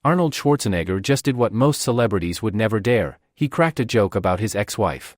Arnold Schwarzenegger just did what most celebrities would never dare. He cracked a joke about his ex-wife.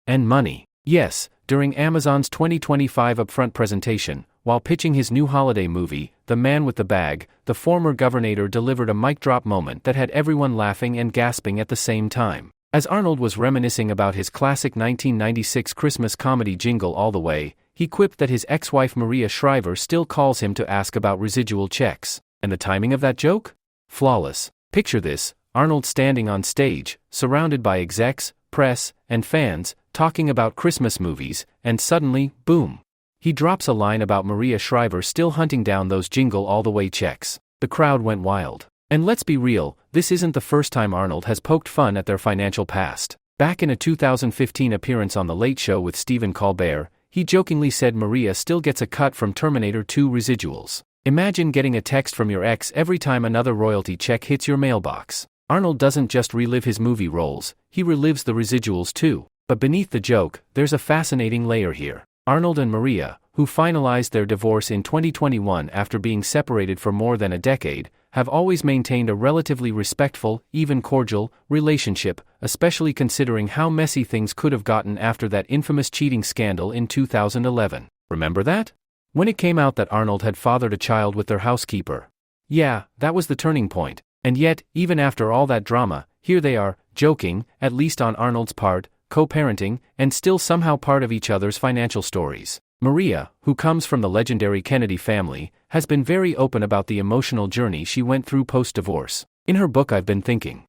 And money. Yes, during Amazon's 2025 upfront presentation, while pitching his new holiday movie, The Man with the Bag, the former governor delivered a mic-drop moment that had everyone laughing and gasping at the same time. As Arnold was reminiscing about his classic 1996 Christmas comedy Jingle All the Way, he quipped that his ex-wife Maria Shriver still calls him to ask about residual checks. And the timing of that joke? Flawless. Picture this, Arnold standing on stage, surrounded by execs, press, and fans, talking about Christmas movies, and suddenly, boom! He drops a line about Maria Shriver still hunting down those Jingle All the Way checks. The crowd went wild. And let's be real, this isn't the first time Arnold has poked fun at their financial past. Back in a 2015 appearance on The Late Show with Stephen Colbert, he jokingly said Maria still gets a cut from Terminator 2 residuals. Imagine getting a text from your ex every time another royalty check hits your mailbox. Arnold doesn't just relive his movie roles, he relives the residuals too. But beneath the joke, there's a fascinating layer here. Arnold and Maria, who finalized their divorce in 2021 after being separated for more than a decade, have always maintained a relatively respectful, even cordial, relationship, especially considering how messy things could have gotten after that infamous cheating scandal in 2011. Remember that? When it came out that Arnold had fathered a child with their housekeeper. Yeah, that was the turning point. And yet, even after all that drama, here they are, joking, at least on Arnold's part, co-parenting, and still somehow part of each other's financial stories. Maria, who comes from the legendary Kennedy family, has been very open about the emotional journey she went through post-divorce. In her book I've Been Thinking,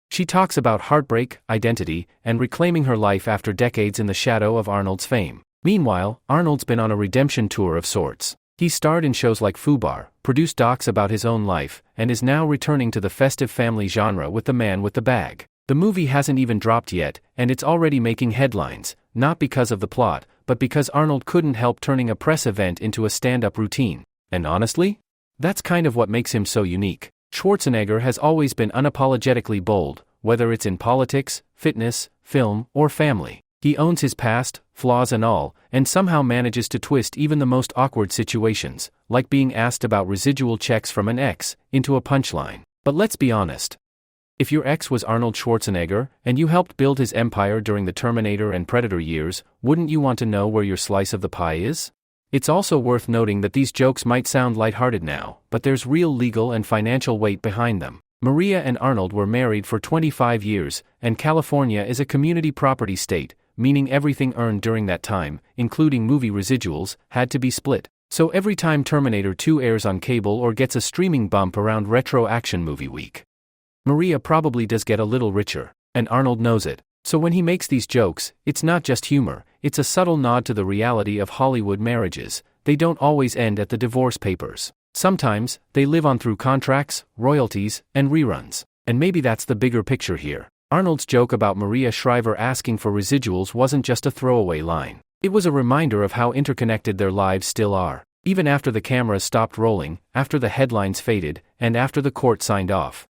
she talks about heartbreak, identity, and reclaiming her life after decades in the shadow of Arnold's fame. Meanwhile, Arnold's been on a redemption tour of sorts. He starred in shows like Fubar, produced docs about his own life, and is now returning to the festive family genre with The Man with the Bag. The movie hasn't even dropped yet, and it's already making headlines, not because of the plot, but because Arnold couldn't help turning a press event into a stand-up routine. And honestly, that's kind of what makes him so unique. Schwarzenegger has always been unapologetically bold, whether it's in politics, fitness, film, or family. He owns his past, flaws and all, and somehow manages to twist even the most awkward situations, like being asked about residual checks from an ex, into a punchline. But let's be honest. If your ex was Arnold Schwarzenegger, and you helped build his empire during the Terminator and Predator years, wouldn't you want to know where your slice of the pie is? It's also worth noting that these jokes might sound lighthearted now, but there's real legal and financial weight behind them. Maria and Arnold were married for 25 years, and California is a community property state, meaning everything earned during that time, including movie residuals, had to be split. So every time Terminator 2 airs on cable or gets a streaming bump around Retro Action Movie Week, Maria probably does get a little richer, and Arnold knows it. So when he makes these jokes, it's not just humor, it's a subtle nod to the reality of Hollywood marriages. They don't always end at the divorce papers. Sometimes, they live on through contracts, royalties, and reruns. And maybe that's the bigger picture here. Arnold's joke about Maria Shriver asking for residuals wasn't just a throwaway line. It was a reminder of how interconnected their lives still are. Even after the cameras stopped rolling, after the headlines faded, and after the court signed off.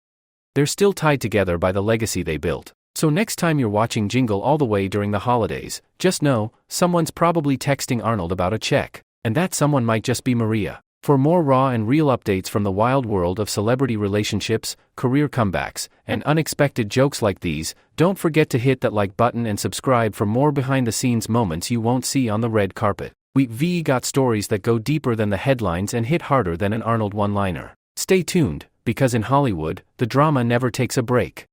They're still tied together by the legacy they built. So next time you're watching Jingle All the Way during the holidays, just know, someone's probably texting Arnold about a check. And that someone might just be Maria. For more raw and real updates from the wild world of celebrity relationships, career comebacks, and unexpected jokes like these, don't forget to hit that like button and subscribe for more behind-the-scenes moments you won't see on the red carpet. We've got stories that go deeper than the headlines and hit harder than an Arnold one-liner. Stay tuned, because in Hollywood, the drama never takes a break.